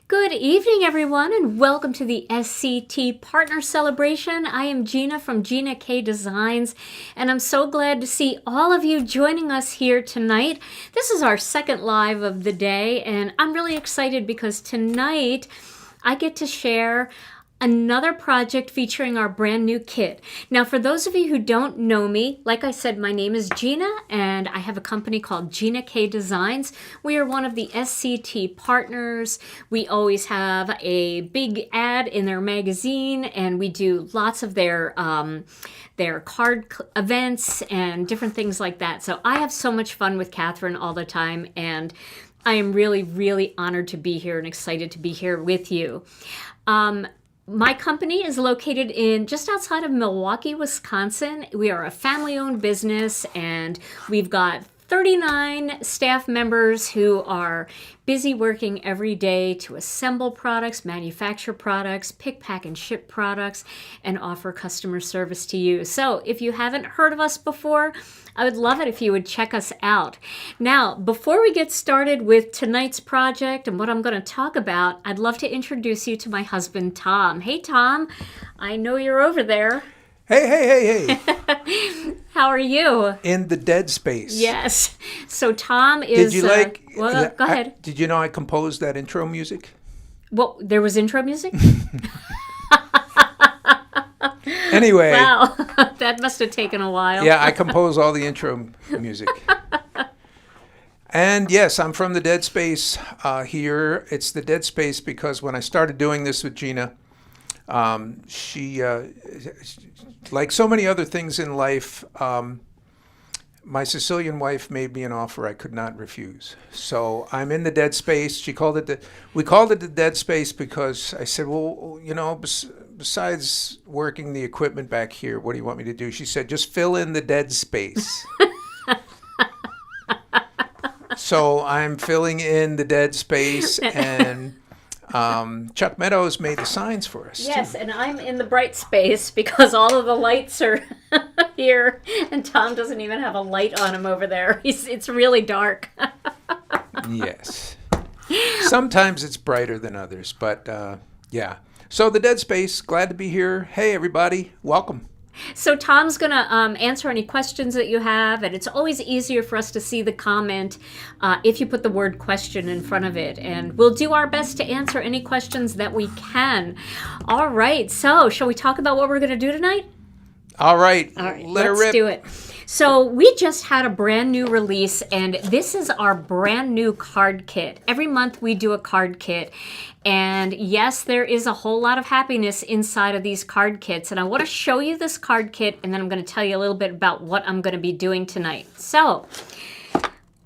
Good evening, everyone, and welcome to the SCT Partner Celebration. I am Gina from Gina K Designs, and I'm so glad to see all of you joining us here tonight. This is our second live of the day, and I'm really excited because tonight I get to share another project featuring our brand new kit. Now, for those of you who don't know me, like I said, my name is Gina and I have a company called Gina K Designs. We are one of the SCT partners. We always have a big ad in their magazine and we do lots of their card events and different things like that. So I have so much fun with Catherine all the time, and I am really, really honored to be here and excited to be here with you. My company is located in just outside of Milwaukee, Wisconsin. We are a family-owned business, and we've got 39 staff members who are busy working every day to assemble products, manufacture products, pick, pack, and ship products, and offer customer service to you. So if you haven't heard of us before, I would love it if you would check us out. Now, before we get started with tonight's project and what I'm going to talk about, I'd love to introduce you to my husband, Tom. Hey, Tom. I know you're over there. Hey. How are you? In the dead space. Yes. So Tom is... Did you like... well, go ahead. Did you know I composed that intro music? Well, there was intro music? Anyway. Wow. That must have taken a while. Yeah, I compose all the intro music. And yes, I'm from the dead space here. It's the dead space because when I started doing this with Gina, she, like so many other things in life, my Sicilian wife made me an offer I could not refuse. So I'm in the dead space. We called it the dead space because I said, well, you know, besides working the equipment back here, what do you want me to do? She said, just fill in the dead space. So I'm filling in the dead space, and Chuck Meadows made the signs for us. Yes, too. and I'm in the bright space because all of the lights are here, and Tom doesn't even have a light on him over there. It's really dark. Yes. Sometimes it's brighter than others, but yeah. So the dead space, glad to be here. Hey, everybody, welcome. So Tom's going to answer any questions that you have, and it's always easier for us to see the comment if you put the word question in front of it, and we'll do our best to answer any questions that we can. All right, so shall we talk about what we're going to do tonight? All right, let's do it. So we just had a brand new release, and this is our brand new card kit. Every month we do a card kit, and yes, there is a whole lot of happiness inside of these card kits, and I want to show you this card kit, and then I'm going to tell you a little bit about what I'm going to be doing tonight. So,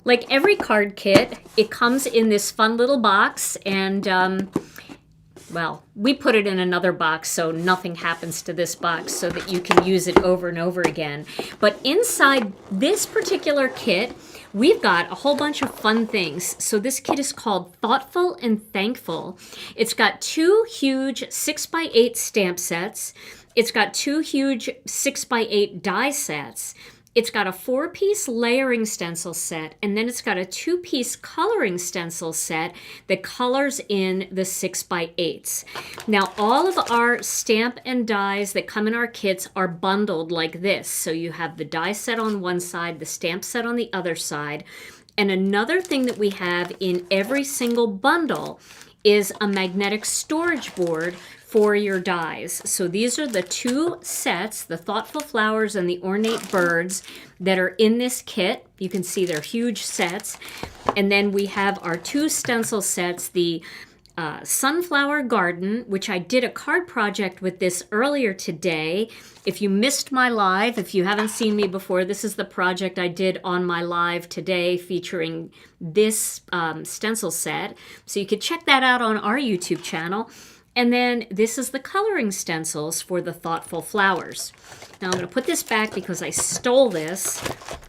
like every card kit, it comes in this fun little box, and well, we put it in another box so nothing happens to this box so that you can use it over and over again. But inside this particular kit, we've got a whole bunch of fun things. So this kit is called Thoughtful and Thankful. It's got 2 huge 6x8 stamp sets. It's got 2 huge 6x8 die sets. It's got a 4-piece layering stencil set, and then it's got a 2-piece coloring stencil set that colors in the 6x8s. Now, all of our stamp and dies that come in our kits are bundled like this. So you have the die set on one side, the stamp set on the other side. And another thing that we have in every single bundle is a magnetic storage board for your dies. So these are the 2 sets, the Thoughtful Flowers and the Ornate Birds, that are in this kit. You can see they're huge sets. And then we have our 2 stencil sets, the Sunflower Garden, which I did a card project with this earlier today. If you missed my live, if you haven't seen me before, this is the project I did on my live today featuring this stencil set. So you could check that out on our YouTube channel. And then this is the coloring stencils for the Thoughtful Flowers. Now I'm going to put this back because I stole this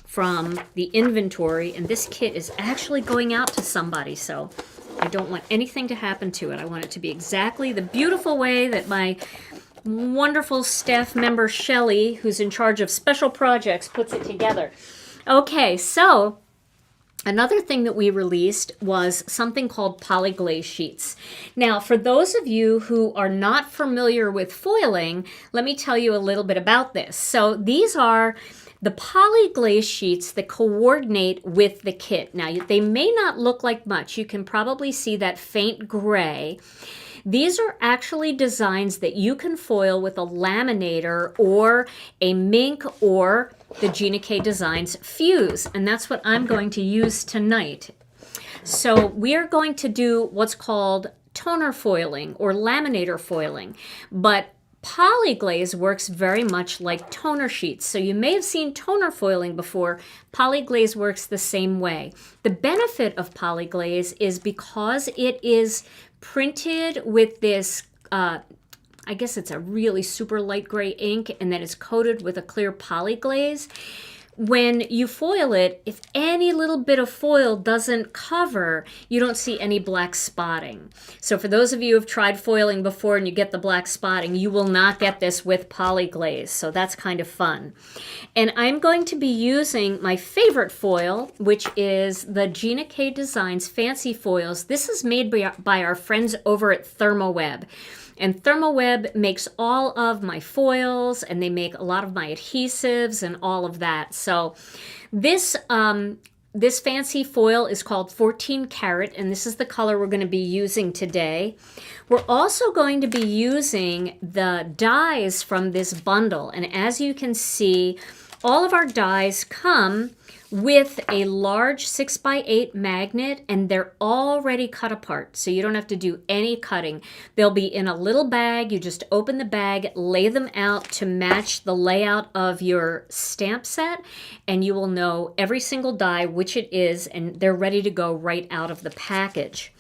from the inventory, and this kit is actually going out to somebody, so I don't want anything to happen to it. I want it to be exactly the beautiful way that my wonderful staff member Shelly, who's in charge of special projects, puts it together. Okay, so Another thing that we released was something called polyglaze sheets. Now, for those of you who are not familiar with foiling, let me tell you a little bit about this. So these are the polyglaze sheets that coordinate with the kit. Now, they may not look like much. You can probably see that faint gray. These are actually designs that you can foil with a laminator or a mink or the Gina K Designs fuse, and that's what I'm going to use tonight. So we are going to do what's called toner foiling or laminator foiling, but polyglaze works very much like toner sheets. So you may have seen toner foiling before. Polyglaze works the same way. The benefit of polyglaze is because it is printed with this, I guess it's a really super light gray ink, and then it's coated with a clear polyglaze. When you foil it, if any little bit of foil doesn't cover, you don't see any black spotting. So for those of you who have tried foiling before and you get the black spotting, you will not get this with polyglaze. So that's kind of fun. And I'm going to be using my favorite foil, which is the Gina K Designs Fancy Foils. This is made by our friends over at ThermoWeb. And ThermoWeb makes all of my foils, and they make a lot of my adhesives and all of that. So this fancy foil is called 14 karat, and this is the color we're going to be using today. We're also going to be using the dies from this bundle. And as you can see, all of our dies come with a large 6x8 magnet, and they're already cut apart, so you don't have to do any cutting. They'll be in a little bag. You just open the bag, lay them out to match the layout of your stamp set, and you will know every single die which it is, and they're ready to go right out of the package.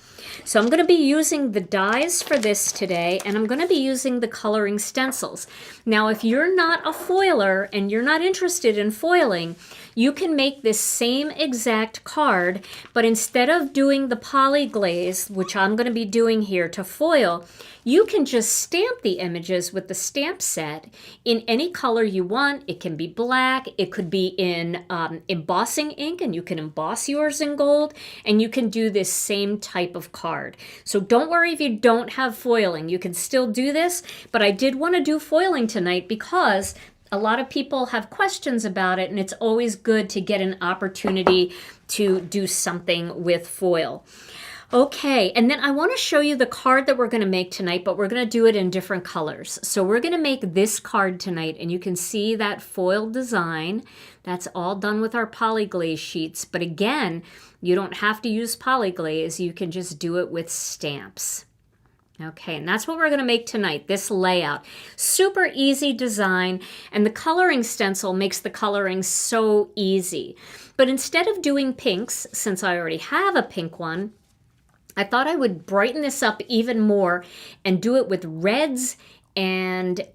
So I'm going to be using the dies for this today, and I'm going to be using the coloring stencils. Now, if you're not a foiler and you're not interested in foiling, you can make this same exact card, but instead of doing the polyglaze, which I'm going to be doing here to foil, you can just stamp the images with the stamp set in any color you want. It can be black, it could be in embossing ink, and you can emboss yours in gold, and you can do this same type of card. So don't worry if you don't have foiling, you can still do this, but I did want to do foiling tonight because a lot of people have questions about it, and it's always good to get an opportunity to do something with foil. Okay, and then I want to show you the card that we're going to make tonight, but we're going to do it in different colors. So we're going to make this card tonight, and you can see that foil design. That's all done with our polyglaze sheets, but again, you don't have to use polyglaze. You can just do it with stamps. Okay, and that's what we're going to make tonight, this layout. Super easy design, and the coloring stencil makes the coloring so easy. But instead of doing pinks, since I already have a pink one, I thought I would brighten this up even more and do it with reds and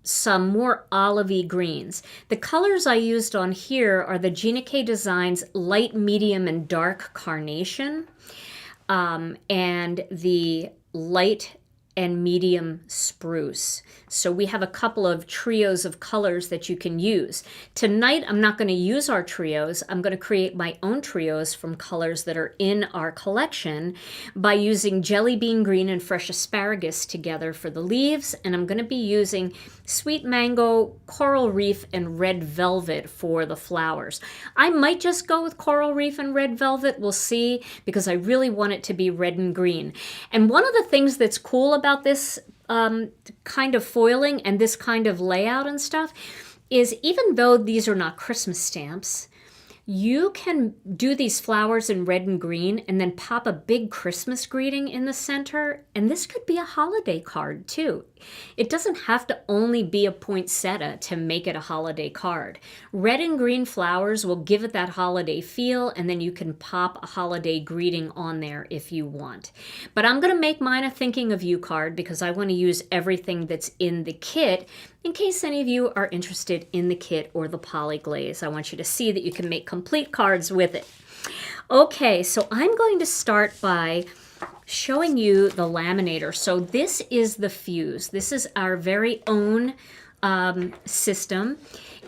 some more olivey greens. The colors I used on here are the Gina K Designs Light, Medium, and Dark Carnation, and the Light and Medium Spruce. So we have a couple of trios of colors that you can use. Tonight, I'm not going to use our trios. I'm going to create my own trios from colors that are in our collection by using Jelly Bean Green and Fresh Asparagus together for the leaves, and I'm going to be using Sweet Mango, Coral Reef, and Red Velvet for the flowers. I might just go with Coral Reef and Red Velvet. We'll see, because I really want it to be red and green. And one of the things that's cool about this kind of foiling and this kind of layout and stuff is, even though these are not Christmas stamps, you can do these flowers in red and green and then pop a big Christmas greeting in the center, and this could be a holiday card too. It doesn't have to only be a poinsettia to make it a holiday card. Red and green flowers will give it that holiday feel, and then you can pop a holiday greeting on there if you want. But I'm going to make mine a Thinking of You card because I want to use everything that's in the kit in case any of you are interested in the kit or the polyglaze. I want you to see that you can make complete cards with it. Okay, so I'm going to start by showing you the laminator. So this is the fuse. This is our very own system,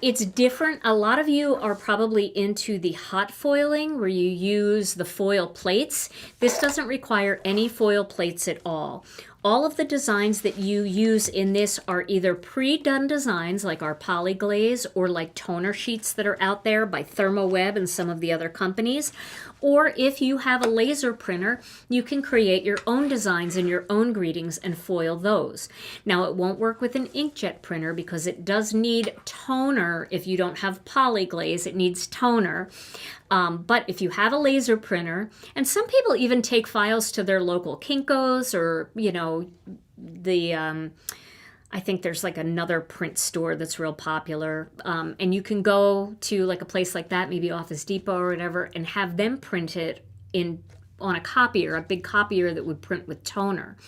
It's different. A lot of you are probably into the hot foiling where you use the foil plates. This doesn't require any foil plates at all. All of the designs that you use in this are either pre-done designs like our Polyglaze or like toner sheets that are out there by ThermoWeb and some of the other companies. Or if you have a laser printer, you can create your own designs and your own greetings and foil those. Now, it won't work with an inkjet printer because it does need toner. If you don't have Polyglaze, it needs toner. But if you have a laser printer, and some people even take files to their local Kinko's or, you know, I think there's like another print store that's real popular. And you can go to like a place like that, maybe Office Depot or whatever, and have them print it on a copier, a big copier that would print with toner.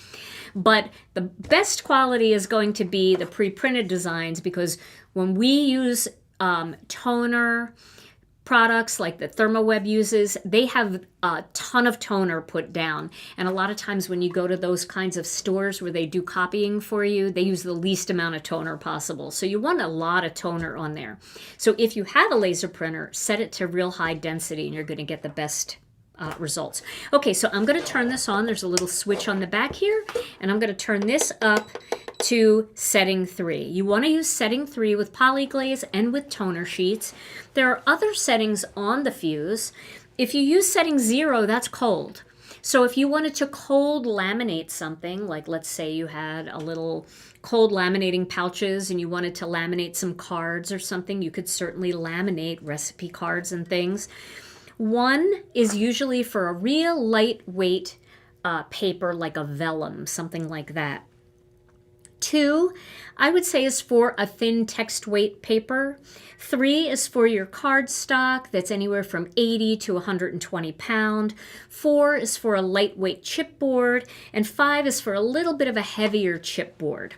But the best quality is going to be the pre-printed designs, because when we use toner products like the ThermoWeb uses, they have a ton of toner put down. And a lot of times when you go to those kinds of stores where they do copying for you, they use the least amount of toner possible. So you want a lot of toner on there. So if you have a laser printer, set it to real high density and you're going to get the best results. Okay, so I'm going to turn this on. There's a little switch on the back here, and I'm going to turn this up to setting 3. You want to use setting 3 with Polyglaze and with toner sheets. There are other settings on the fuse. If you use setting 0, that's cold. So if you wanted to cold laminate something, like let's say you had a little cold laminating pouches and you wanted to laminate some cards or something, you could certainly laminate recipe cards and things. 1 is usually for a real lightweight paper like a vellum, something like that. 2, I would say, is for a thin text weight paper. 3 is for your cardstock that's anywhere from 80 to 120 pound. 4 is for a lightweight chipboard, and 5 is for a little bit of a heavier chipboard.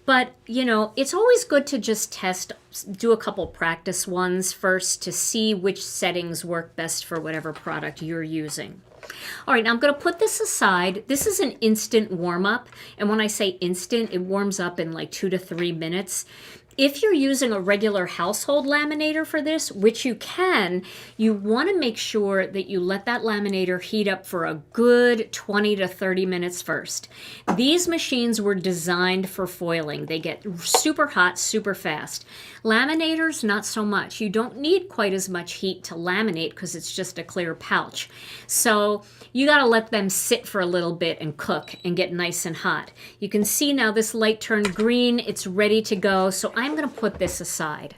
But, you know, it's always good to just test, do a couple practice ones first to see which settings work best for whatever product you're using. All right, now I'm going to put this aside. This is an instant warm-up, and when I say instant, it warms up in like 2 to 3 minutes. If you're using a regular household laminator for this, which you can, you want to make sure that you let that laminator heat up for a good 20 to 30 minutes first. These machines were designed for foiling. They get super hot, super fast. Laminators, not so much. You don't need quite as much heat to laminate because it's just a clear pouch. So you got to let them sit for a little bit and cook and get nice and hot. You can see now this light turned green. It's ready to go. So I'm going to put this aside.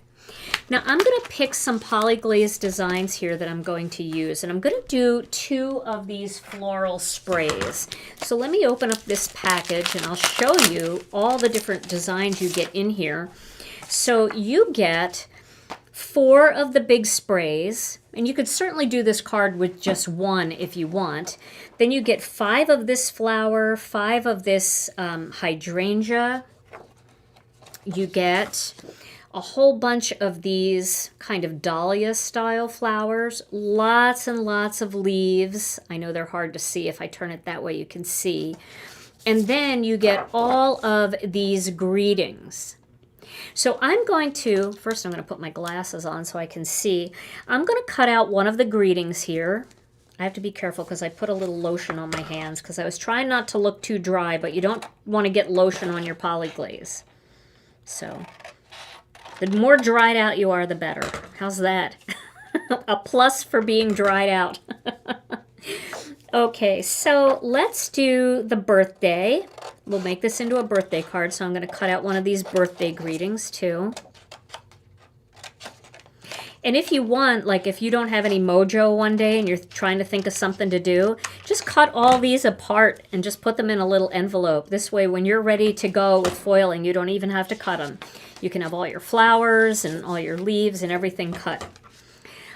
Now I'm going to pick some Polyglaze designs here that I'm going to use, and I'm going to do 2 of these floral sprays. So let me open up this package and I'll show you all the different designs you get in here. So you get 4 of the big sprays, and you could certainly do this card with just 1 if you want. Then you get 5 of this flower, 5 of this hydrangea. You get a whole bunch of these kind of dahlia style flowers, lots and lots of leaves. I know they're hard to see. If I turn it that way, you can see. And then you get all of these greetings. So I'm going to, first I'm going to put my glasses on so I can see. I'm going to cut out one of the greetings here. I have to be careful because I put a little lotion on my hands because I was trying not to look too dry, but you don't want to get lotion on your Polyglaze. So the more dried out you are, the better. How's that? A plus for being dried out. Okay, so let's do the birthday. We'll make this into a birthday card, so I'm going to cut out one of these birthday greetings too. And if you want, like if you don't have any mojo one day and you're trying to think of something to do, just cut all these apart and just put them in a little envelope. This way, when you're ready to go with foiling, you don't even have to cut them. You can have all your flowers and all your leaves and everything cut.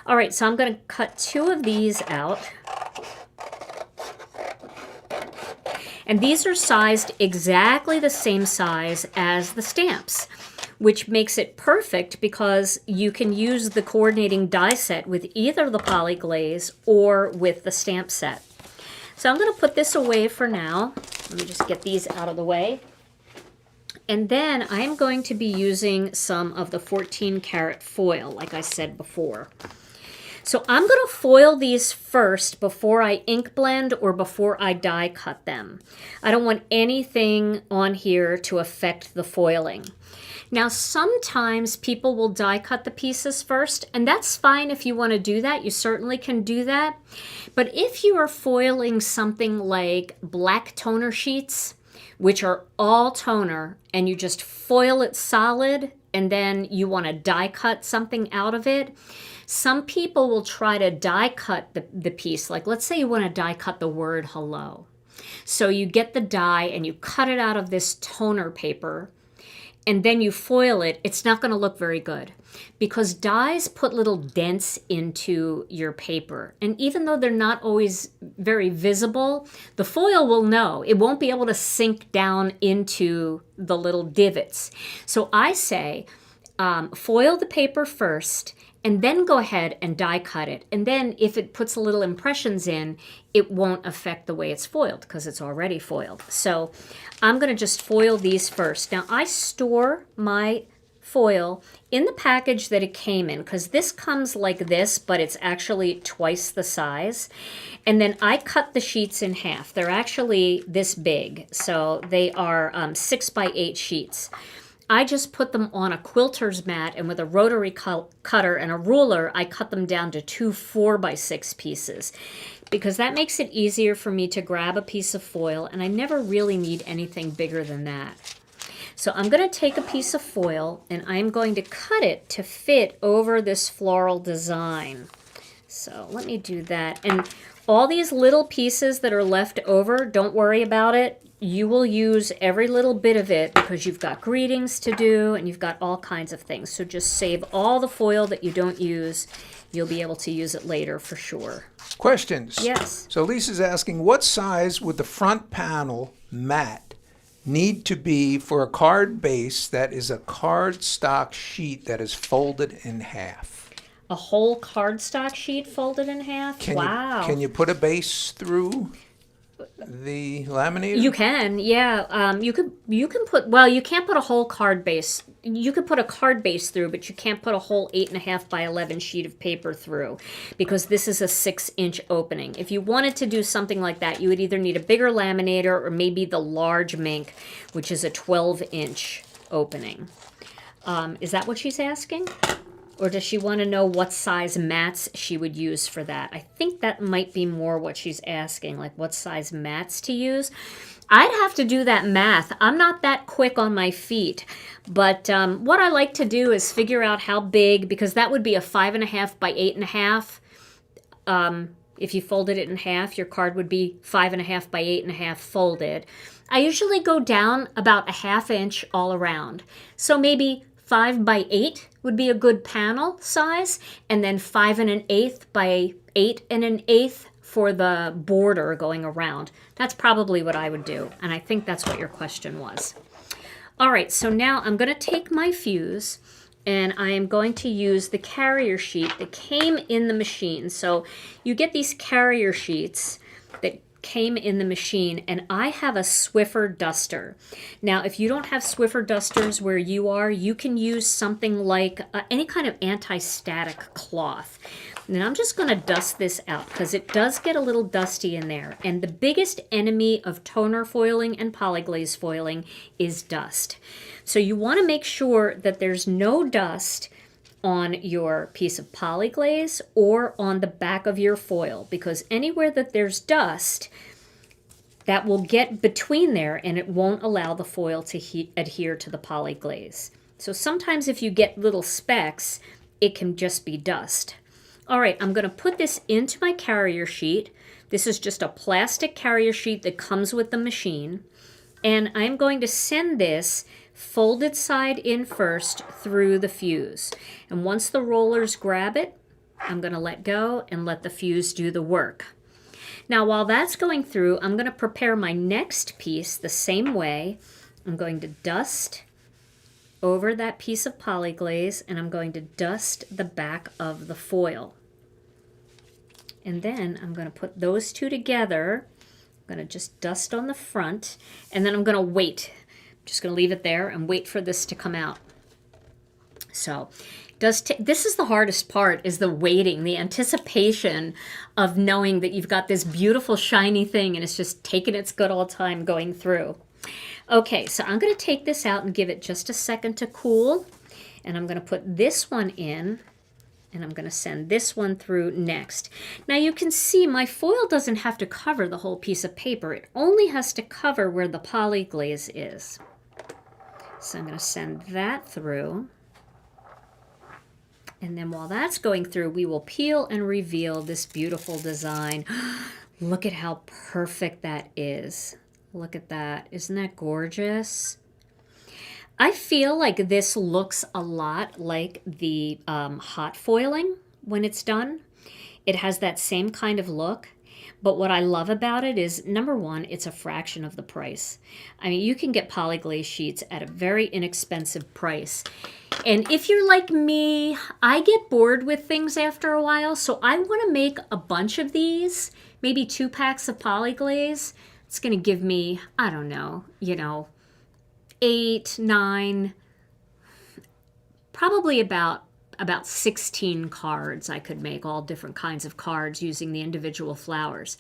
All right, so I'm going to cut 2 of these out. And these are sized exactly the same size as the stamps, which makes it perfect because you can use the coordinating die set with either the Polyglaze or with the stamp set. So I'm going to put this away for now. Let me just get these out of the way. And then I'm going to be using some of the 14 karat foil, like I said before. So I'm going to foil these first before I ink blend or before I die cut them. I don't want anything on here to affect the foiling. Now, sometimes people will die cut the pieces first, and that's fine if you want to do that. You certainly can do that. But if you are foiling something like black toner sheets, which are all toner, and you just foil it solid, and then you want to die cut something out of it, some people will try to die cut the piece. Like, let's say you want to die cut the word hello. So you get the die and you cut it out of this toner paper, and then you foil it. It's not going to look very good because dies put little dents into your paper. And even though they're not always very visible, the foil will know. It won't be able to sink down into the little divots. So I say, foil the paper first, and then go ahead and die cut it. And then if it puts little impressions in, it won't affect the way it's foiled because it's already foiled. So I'm going to just foil these first. Now I store my foil in the package that it came in because this comes like this, but it's actually twice the size. And then I cut the sheets in half. They're actually this big. So they are 6 by 8 sheets. I just put them on a quilter's mat, and with a rotary cutter and a ruler, I cut them down to 2 4x6 pieces because that makes it easier for me to grab a piece of foil, and I never really need anything bigger than that. So I'm going to take a piece of foil, and I'm going to cut it to fit over this floral design. So let me do that. And all these little pieces that are left over, don't worry about it. You will use every little bit of it because you've got greetings to do and you've got all kinds of things. So just save all the foil that you don't use. You'll be able to use it later for sure. Questions? Yes. So Lisa's asking, what size would the front panel mat need to be for a card base that is a cardstock sheet that is folded in half? A whole cardstock sheet folded in half? Wow. Can you put a base through the laminator? You can, yeah. You can put, well, you can't put a whole card base. You could put a card base through, but you can't put a whole 8.5 by 11 sheet of paper through because this is a 6-inch opening. If you wanted to do something like that, you would either need a bigger laminator or maybe the large Mink, which is a 12-inch opening. Is that what she's asking? Or does she want to know what size mats she would use for that? I think that might be more what she's asking, like what size mats to use. I'd have to do that math. I'm not that quick on my feet. But what I like to do is figure out how big, because that would be a 5.5 by 8.5. If you folded it in half, your card would be 5.5 by 8.5 folded. I usually go down about a 1/2 inch all around. So maybe 5 by 8 would be a good panel size, and then 5 1/8 by 8 1/8 for the border going around. That's probably what I would do, and I think that's what your question was. All right, so now I'm going to take my fuse, and I am going to use the carrier sheet that came in the machine. So you get these carrier sheets that came in the machine, and I have a Swiffer duster. Now, if you don't have Swiffer dusters where you are, you can use something like any kind of anti-static cloth. And I'm just going to dust this out because it does get a little dusty in there. And the biggest enemy of toner foiling and polyglaze foiling is dust. So you want to make sure that there's no dust on your piece of polyglaze or on the back of your foil, because anywhere that there's dust, that will get between there and it won't allow the foil to adhere to the polyglaze. So sometimes if you get little specks, it can just be dust. All right, I'm going to put this into my carrier sheet. This is just a plastic carrier sheet that comes with the machine. And I'm going to send this folded side in first through the fuse. And once the rollers grab it, I'm going to let go and let the fuse do the work. Now, while that's going through, I'm going to prepare my next piece the same way. I'm going to dust over that piece of polyglaze, and I'm going to dust the back of the foil. And then I'm going to put those two together. I'm going to just dust on the front, and then I'm going to wait, Just going to leave it there and wait for this to come out. So this is the hardest part, is the waiting, the anticipation of knowing that you've got this beautiful shiny thing and it's just taking its good old time going through. Okay, so I'm going to take this out and give it just a second to cool. And I'm going to put this one in, and I'm going to send this one through next. Now you can see my foil doesn't have to cover the whole piece of paper. It only has to cover where the poly glaze is. So I'm going to send that through. And then while that's going through, we will peel and reveal this beautiful design. Look at how perfect that is. Look at that. Isn't that gorgeous? I feel like this looks a lot like the hot foiling when it's done. It has that same kind of look. But what I love about it is, number one, it's a fraction of the price. I mean, you can get polyglaze sheets at a very inexpensive price. And if you're like me, I get bored with things after a while, so I want to make a bunch of these, maybe 2 packs of polyglaze. It's going to give me, I don't know, 8, 9, probably about 16 cards I could make, all different kinds of cards using the individual flowers.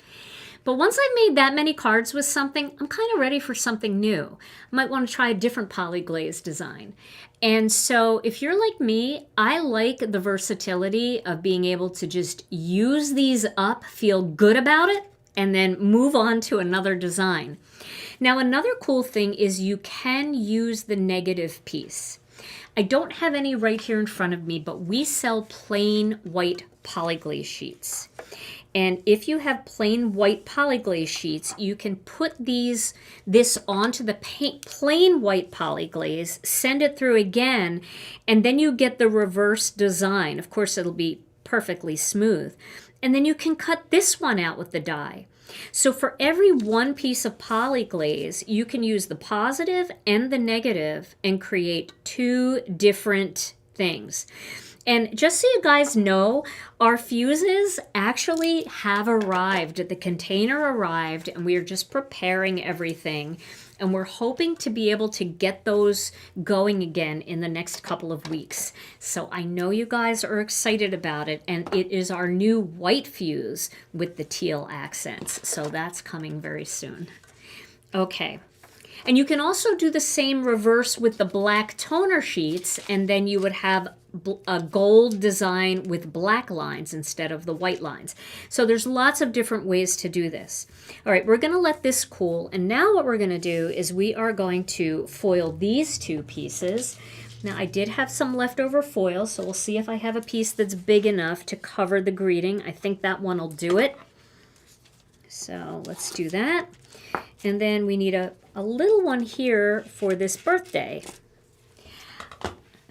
But once I've made that many cards with something, I'm kind of ready for something new. I might want to try a different polyglaze design. And so if you're like me, I like the versatility of being able to just use these up, feel good about it, and then move on to another design. Now, another cool thing is you can use the negative piece. I don't have any right here in front of me, but we sell plain white polyglaze sheets. And if you have plain white polyglaze sheets, you can put this onto the plain white polyglaze, send it through again, and then you get the reverse design. Of course, it'll be perfectly smooth. And then you can cut this one out with the die. So for every one piece of polyglaze, you can use the positive and the negative and create 2 different things. And just so you guys know, our fuses actually have arrived. The container arrived, and we are just preparing everything. And we're hoping to be able to get those going again in the next couple of weeks. So I know you guys are excited about it, and it is our new white fuse with the teal accents. So that's coming very soon. Okay. And you can also do the same reverse with the black toner sheets, and then you would have a gold design with black lines instead of the white lines. So there's lots of different ways to do this. All right, we're going to let this cool, and now what we're going to do is we are going to foil these 2 pieces. Now, I did have some leftover foil, so we'll see if I have a piece that's big enough to cover the greeting. I think that one will do it. So let's do that. And then we need a little one here for this birthday.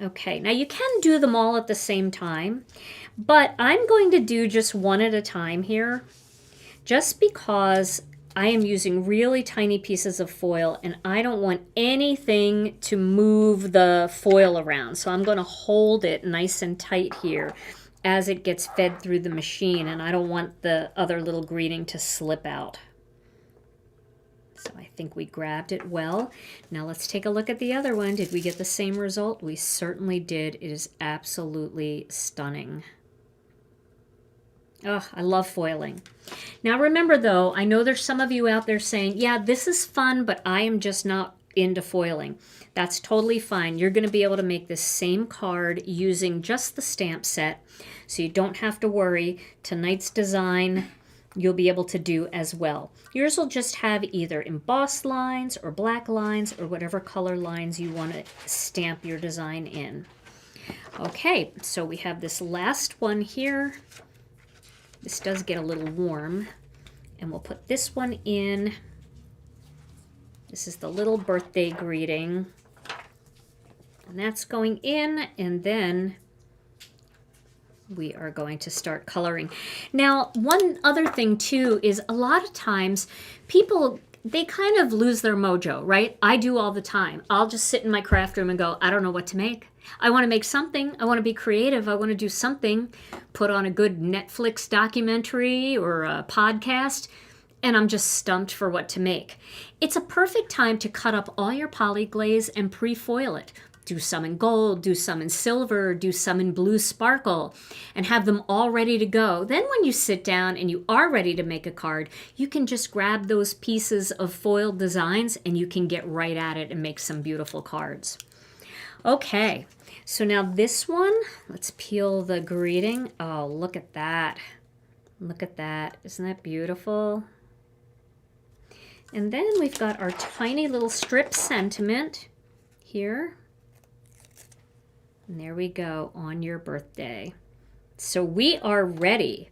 Okay, now you can do them all at the same time, but I'm going to do just one at a time here, just because I am using really tiny pieces of foil and I don't want anything to move the foil around. So I'm going to hold it nice and tight here as it gets fed through the machine, and I don't want the other little greeting to slip out. So I think we grabbed it well. Now let's take a look at the other one. Did we get the same result? We certainly did. It is absolutely stunning. Oh, I love foiling. Now remember though, I know there's some of you out there saying, yeah, this is fun, but I am just not into foiling. That's totally fine. You're going to be able to make this same card using just the stamp set, so you don't have to worry. Tonight's design you'll be able to do as well. Yours will just have either embossed lines or black lines or whatever color lines you want to stamp your design in. Okay, so we have this last one here. This does get a little warm, and we'll put this one in. This is the little birthday greeting, and that's going in, and then we are going to start coloring. Now, one other thing too is a lot of times people, they kind of lose their mojo, right? I do all the time. I'll just sit in my craft room and go, I don't know what to make. I want to make something. I want to be creative. I want to do something. Put on a good Netflix documentary or a podcast. and I'm just stumped for what to make. It's a perfect time to cut up all your polyglaze and pre-foil it. Do some in gold, do some in silver, do some in blue sparkle, and have them all ready to go. Then when you sit down and you are ready to make a card, you can just grab those pieces of foiled designs and you can get right at it and make some beautiful cards. Okay, so now this one, let's peel the greeting. Oh, look at that. Look at that. Isn't that beautiful? And then we've got our tiny little strip sentiment here. And there we go, on your birthday. So we are ready.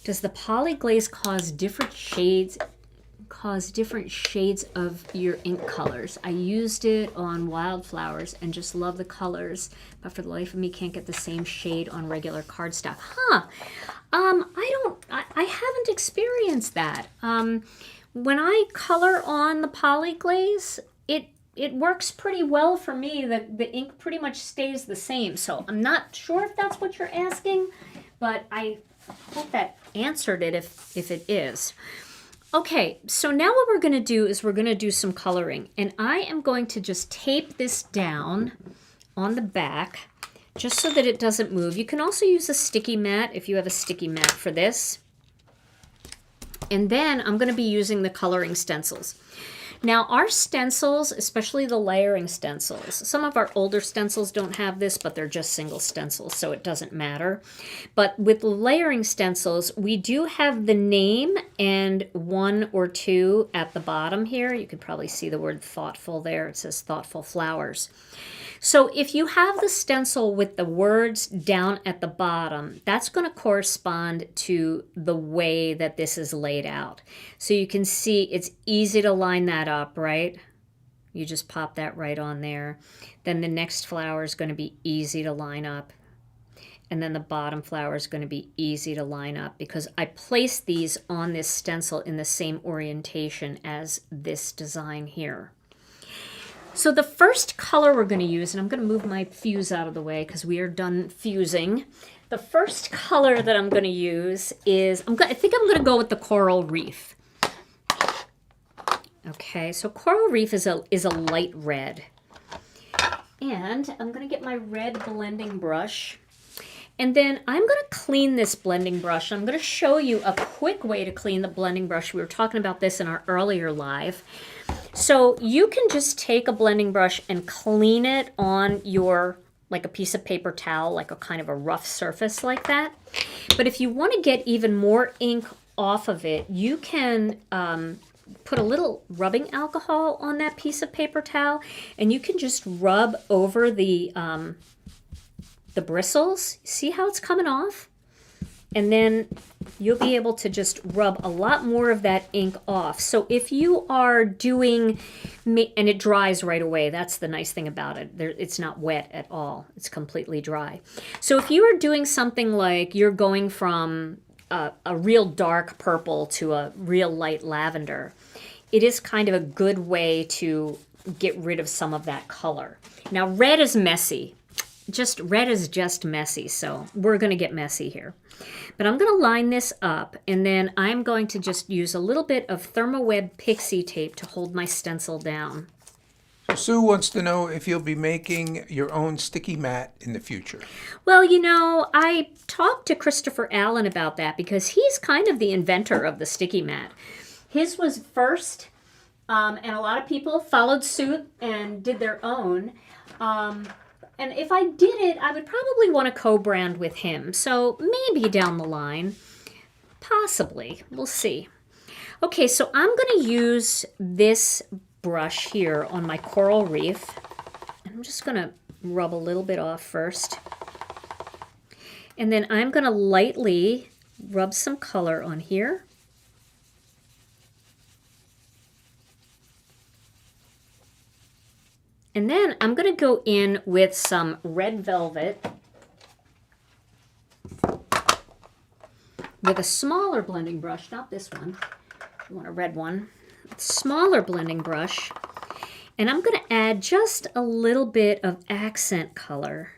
Does the polyglaze cause different shades of your ink colors? I used it on wildflowers and just love the colors, but for the life of me can't get the same shade on regular cardstock. I haven't experienced that. When I color on the polyglaze, it works pretty well for me. The ink pretty much stays the same. So I'm not sure if that's what you're asking, but I hope that answered it if it is. Okay, so now what we're going to do is we're going to do some coloring. And I am going to just tape this down on the back just so that it doesn't move. You can also use a sticky mat if you have a sticky mat for this. And then I'm going to be using the coloring stencils. Now our stencils, especially the layering stencils, some of our older stencils don't have this, but they're just single stencils, so it doesn't matter. But with layering stencils, we do have the name and 1 or 2 at the bottom here. You could probably see the word thoughtful there. It says thoughtful flowers. So if you have the stencil with the words down at the bottom, that's going to correspond to the way that this is laid out. So you can see it's easy to line that up, right? You just pop that right on there. Then the next flower is going to be easy to line up. And then the bottom flower is going to be easy to line up because I placed these on this stencil in the same orientation as this design here. So the first color we're going to use, and I'm going to move my fuse out of the way because we are done fusing. The first color that I'm going to use is, I think I'm going to go with the Coral Reef. Okay, so Coral Reef is a light red. And I'm going to get my red blending brush. And then I'm going to clean this blending brush. I'm going to show you a quick way to clean the blending brush. We were talking about this in our earlier live. So you can just take a blending brush and clean it on your, like a piece of paper towel, like a kind of a rough surface like that. But if you want to get even more ink off of it, you can put a little rubbing alcohol on that piece of paper towel, and you can just rub over the bristles. See how it's coming off? And then you'll be able to just rub a lot more of that ink off. So if you are doing, and it dries right away, that's the nice thing about it. It's not wet at all. It's completely dry. So if you are doing something like you're going from a real dark purple to a real light lavender, it is kind of a good way to get rid of some of that color. Now red is messy. Red is just messy, so we're going to get messy here. But I'm going to line this up, and then I'm going to just use a little bit of Thermoweb Pixie tape to hold my stencil down. So Sue wants to know if you'll be making your own sticky mat in the future. Well, you know, I talked to Christopher Allen about that because he's kind of the inventor of the sticky mat. His was first, and a lot of people followed suit and did their own. And if I did it, I would probably want to co-brand with him. So maybe down the line, possibly. We'll see. Okay, so I'm going to use this brush here on my Coral Reef. I'm just going to rub a little bit off first. And then I'm going to lightly rub some color on here. And then I'm going to go in with some red velvet with a smaller blending brush, not this one. You want a red one. Smaller blending brush. And I'm going to add just a little bit of accent color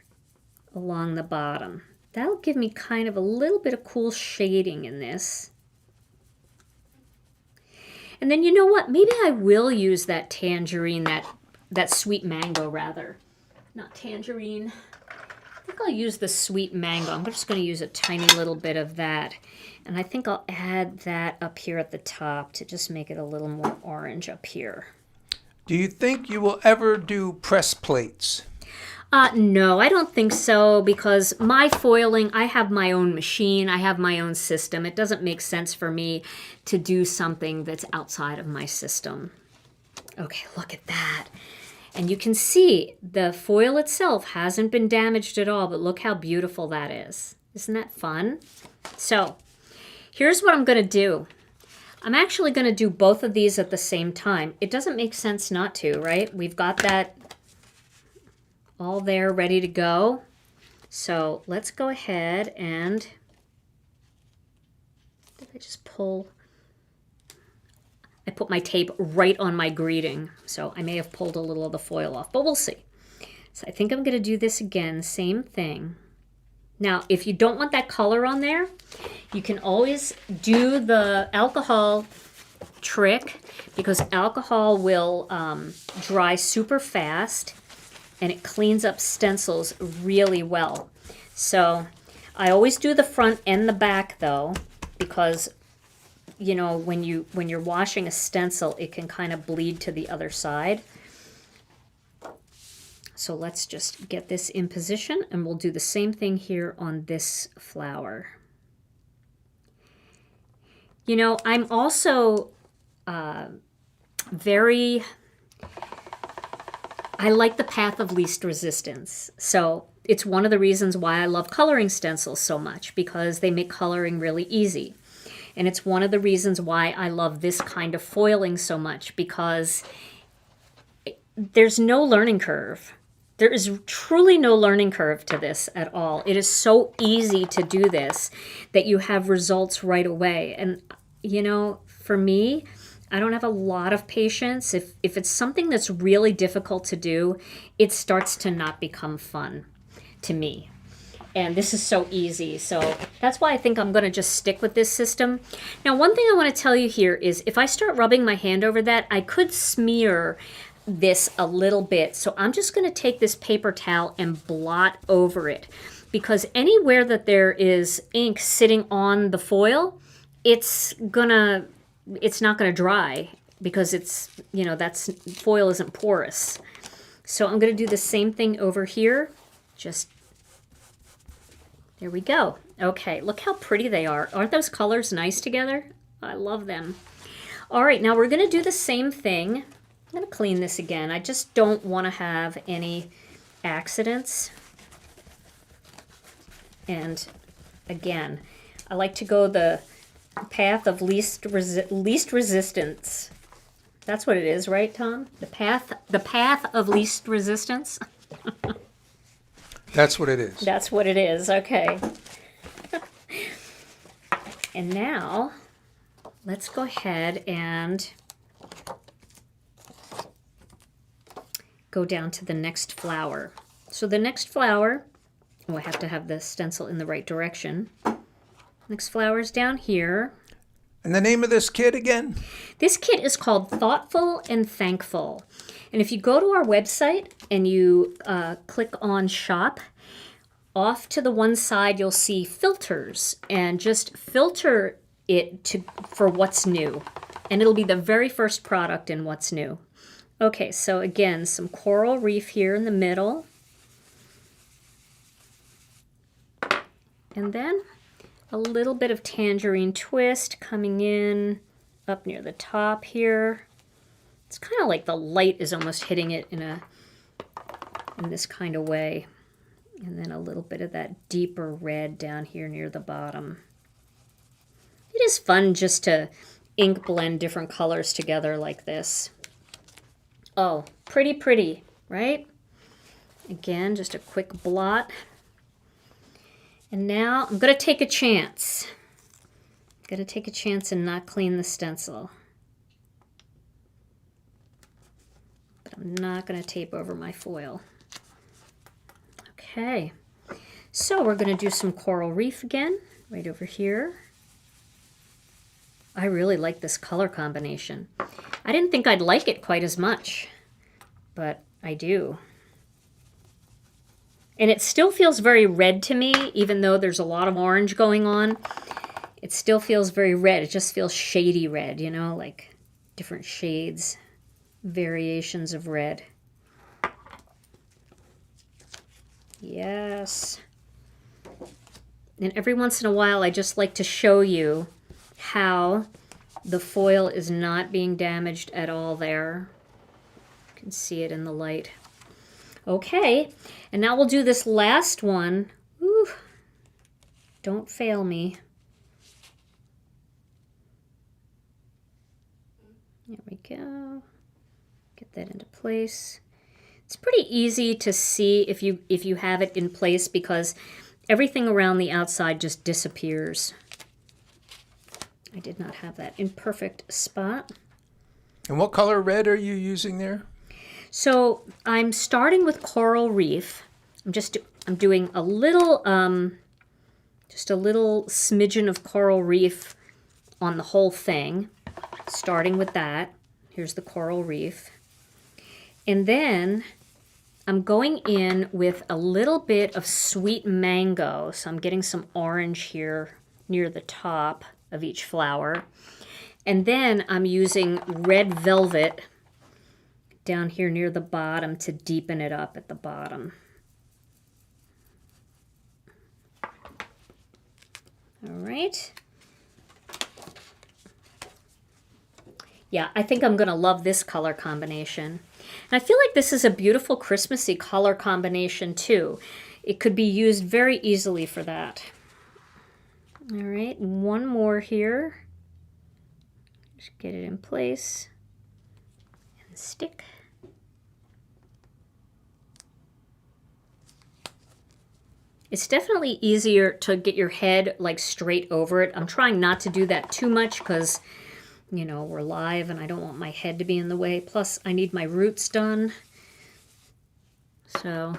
along the bottom. That'll give me kind of a little bit of cool shading in this. And then you know what? Maybe I will use that tangerine, that sweet mango rather. Not tangerine. I think I'll use the sweet mango. I'm just going to use a tiny little bit of that. And I think I'll add that up here at the top to just make it a little more orange up here. Do you think you will ever do press plates? No, I don't think so, because my foiling, I have my own machine, I have my own system. It doesn't make sense for me to do something that's outside of my system. Okay, look at that. And you can see the foil itself hasn't been damaged at all, but look how beautiful that is. Isn't that fun? So, here's what I'm going to do. I'm actually going to do both of these at the same time. It doesn't make sense not to, right? We've got that all there ready to go. So let's go ahead and, did I just pull? I put my tape right on my greeting, so I may have pulled a little of the foil off, but we'll see. So I think I'm going to do this again, same thing. Now, if you don't want that color on there, you can always do the alcohol trick, because alcohol will dry super fast and it cleans up stencils really well. So I always do the front and the back though, because you know, when you're washing a stencil, it can kind of bleed to the other side. So let's just get this in position, and we'll do the same thing here on this flower. You know, I'm also I like the path of least resistance. So it's one of the reasons why I love coloring stencils so much, because they make coloring really easy. And it's one of the reasons why I love this kind of foiling so much, because there's no learning curve. There is truly no learning curve to this at all. It is so easy to do this that you have results right away. And, you know, for me, I don't have a lot of patience. If it's something that's really difficult to do, it starts to not become fun to me. And this is so easy. So that's why I think I'm going to just stick with this system. Now, one thing I want to tell you here is if I start rubbing my hand over that, I could smear this a little bit. So I'm just going to take this paper towel and blot over it, because anywhere that there is ink sitting on the foil, it's not going to dry, because it's, you know, foil isn't porous. So I'm going to do the same thing over here. Just there we go. Okay, look how pretty they are. Aren't those colors nice together? I love them. All right, now we're going to do the same thing. I'm going to clean this again. I just don't want to have any accidents. And again, I like to go the path of least resistance. That's what it is, right, Tom? The path of least resistance. That's what it is. That's what it is. Okay. And now let's go ahead and go down to the next flower. So the next flower, oh, I have to have the stencil in the right direction. Next flower is down here. And the name of this kit again? This kit is called Thoughtful and Thankful. And if you go to our website and you click on Shop, off to the one side you'll see filters, and just filter it for what's new. And it'll be the very first product in what's new. Okay, so again, some coral reef here in the middle. And then a little bit of tangerine twist coming in up near the top here. It's kind of like the light is almost hitting it in this kind of way. And then a little bit of that deeper red down here near the bottom. It is fun just to ink blend different colors together like this. Oh, pretty, pretty, right? Again, just a quick blot. And now I'm going to take a chance. I'm going to take a chance and not clean the stencil. But I'm not going to tape over my foil. Okay, so we're going to do some coral reef again, right over here. I really like this color combination. I didn't think I'd like it quite as much, but I do. And it still feels very red to me, even though there's a lot of orange going on. It still feels very red. It just feels shady red, you know, like different shades, variations of red. Yes. And every once in a while, I just like to show you how the foil is not being damaged at all there. You can see it in the light. Okay, and now we'll do this last one. Ooh, don't fail me. There we go. Get that into place. It's pretty easy to see if you have it in place because everything around the outside just disappears. I did not have that in perfect spot. And what color red are you using there? So I'm starting with Coral Reef. I'm doing a little, just a little smidgen of Coral Reef on the whole thing. Starting with that. Here's the Coral Reef. And then I'm going in with a little bit of Sweet Mango. So I'm getting some orange here near the top of each flower. And then I'm using Red Velvet down here near the bottom to deepen it up at the bottom. All right. Yeah, I think I'm going to love this color combination. And I feel like this is a beautiful Christmassy color combination too. It could be used very easily for that. All right, one more here. Just get it in place and stick. It's definitely easier to get your head like straight over it. I'm trying not to do that too much because, you know, we're live and I don't want my head to be in the way. Plus, I need my roots done. So,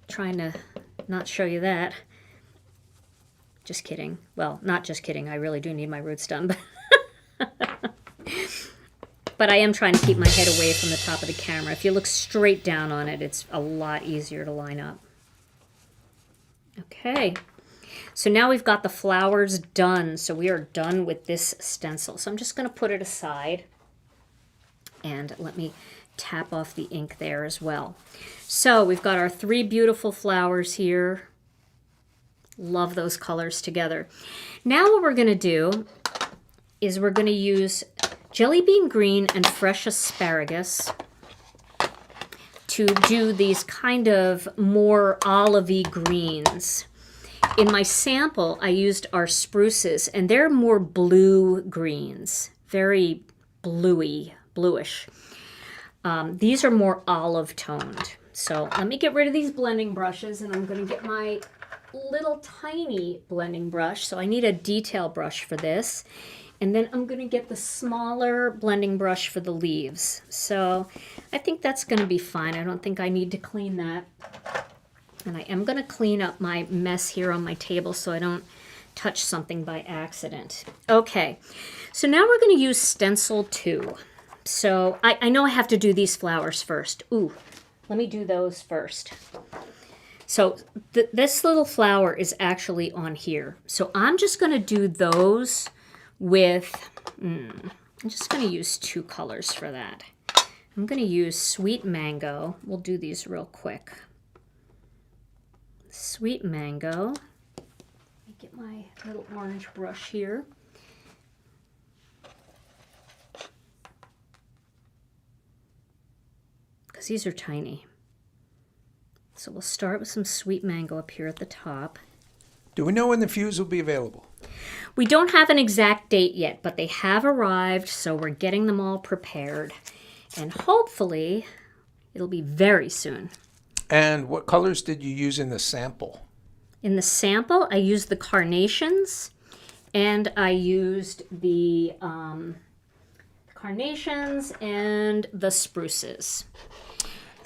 trying to not show you that. Just kidding. Well, not just kidding. I really do need my roots done. But I am trying to keep my head away from the top of the camera. If you look straight down on it, it's a lot easier to line up. Okay. So now we've got the flowers done. So we are done with this stencil. So I'm just going to put it aside. And let me tap off the ink there as well. So we've got our 3 beautiful flowers here. Love those colors together. Now what we're going to do is we're going to use Jelly Bean Green and Fresh Asparagus to do these kind of more olivey greens. In my sample, I used our spruces, and they're more blue greens, very bluish. These are more olive toned. So let me get rid of these blending brushes, and I'm going to get my little tiny blending brush. So I need a detail brush for this. And then I'm going to get the smaller blending brush for the leaves. So I think that's going to be fine. I don't think I need to clean that. And I am going to clean up my mess here on my table so I don't touch something by accident. Okay, so now we're going to use Stencil 2. So I know I have to do these flowers first. Ooh, let me do those first. So this little flower is actually on here. So I'm just going to do those with, I'm just going to use 2 colors for that. I'm going to use Sweet Mango. We'll do these real quick. Sweet Mango. Let me get my little orange brush here. Because these are tiny. So we'll start with some Sweet Mango up here at the top. Do we know when the fuse will be available? We don't have an exact date yet, but they have arrived, so we're getting them all prepared. And hopefully, it'll be very soon. And what colors did you use in the sample? In the sample, I used the carnations, and I used the carnations and the spruces.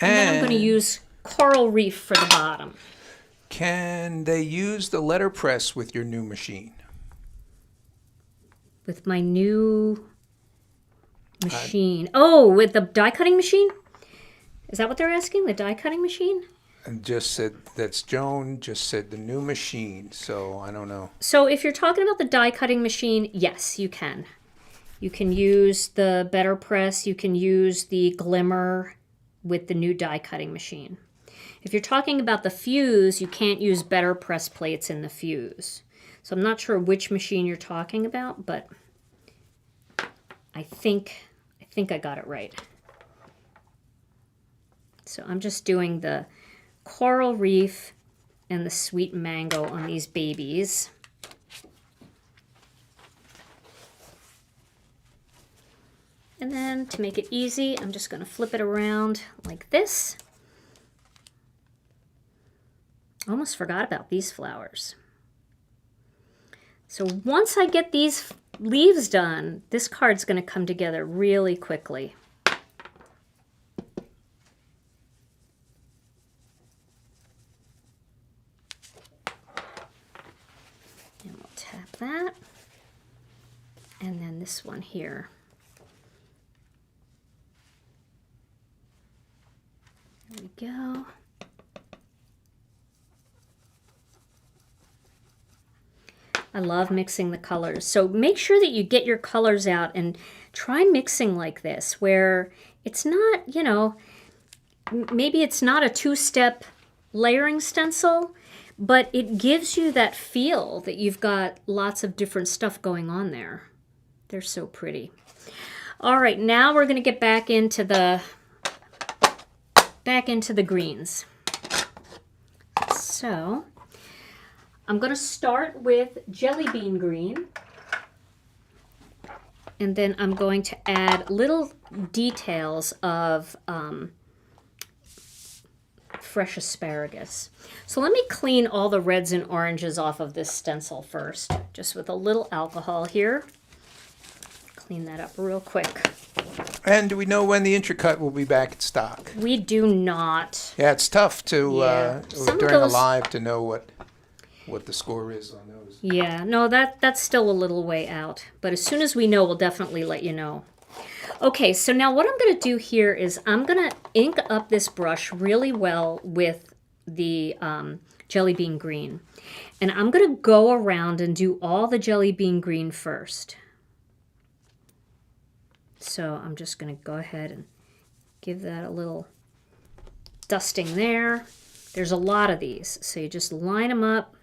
And then I'm going to use Coral Reef for the bottom. Can they use the letterpress with your new machine? with my new machine. Oh, with the die cutting machine? Is that what they're asking? The die cutting machine? And just said, that's Joan, just said the new machine, so I don't know. So if you're talking about the die cutting machine, yes, you can. You can use the Better Press, you can use the Glimmer with the new die cutting machine. If you're talking about the fuse, you can't use Better Press plates in the fuse. So I'm not sure which machine you're talking about, but I think I got it right. So I'm just doing the Coral Reef and the Sweet Mango on these babies. And then to make it easy, I'm just going to flip it around like this. Almost forgot about these flowers. So once I get these leaves done, this card's going to come together really quickly. And we'll tap that. And then this one here. There we go. I love mixing the colors. So make sure that you get your colors out and try mixing like this, where it's not, you know, maybe it's not a two-step layering stencil, but it gives you that feel that you've got lots of different stuff going on there. They're so pretty. All right, now we're going to get back into the greens. So I'm going to start with Jelly Bean Green, and then I'm going to add little details of fresh asparagus. So let me clean all the reds and oranges off of this stencil first, just with a little alcohol here. Clean that up real quick. And do we know when the Intracut will be back in stock? We do not. Yeah, it's tough to, during a those- live, to know what the score is on those. Yeah, no, that's still a little way out. But as soon as we know, we'll definitely let you know. Okay, so now what I'm going to do here is I'm going to ink up this brush really well with the Jelly Bean Green. And I'm going to go around and do all the Jelly Bean Green first. So I'm just going to go ahead and give that a little dusting there. There's a lot of these, so you just line them up.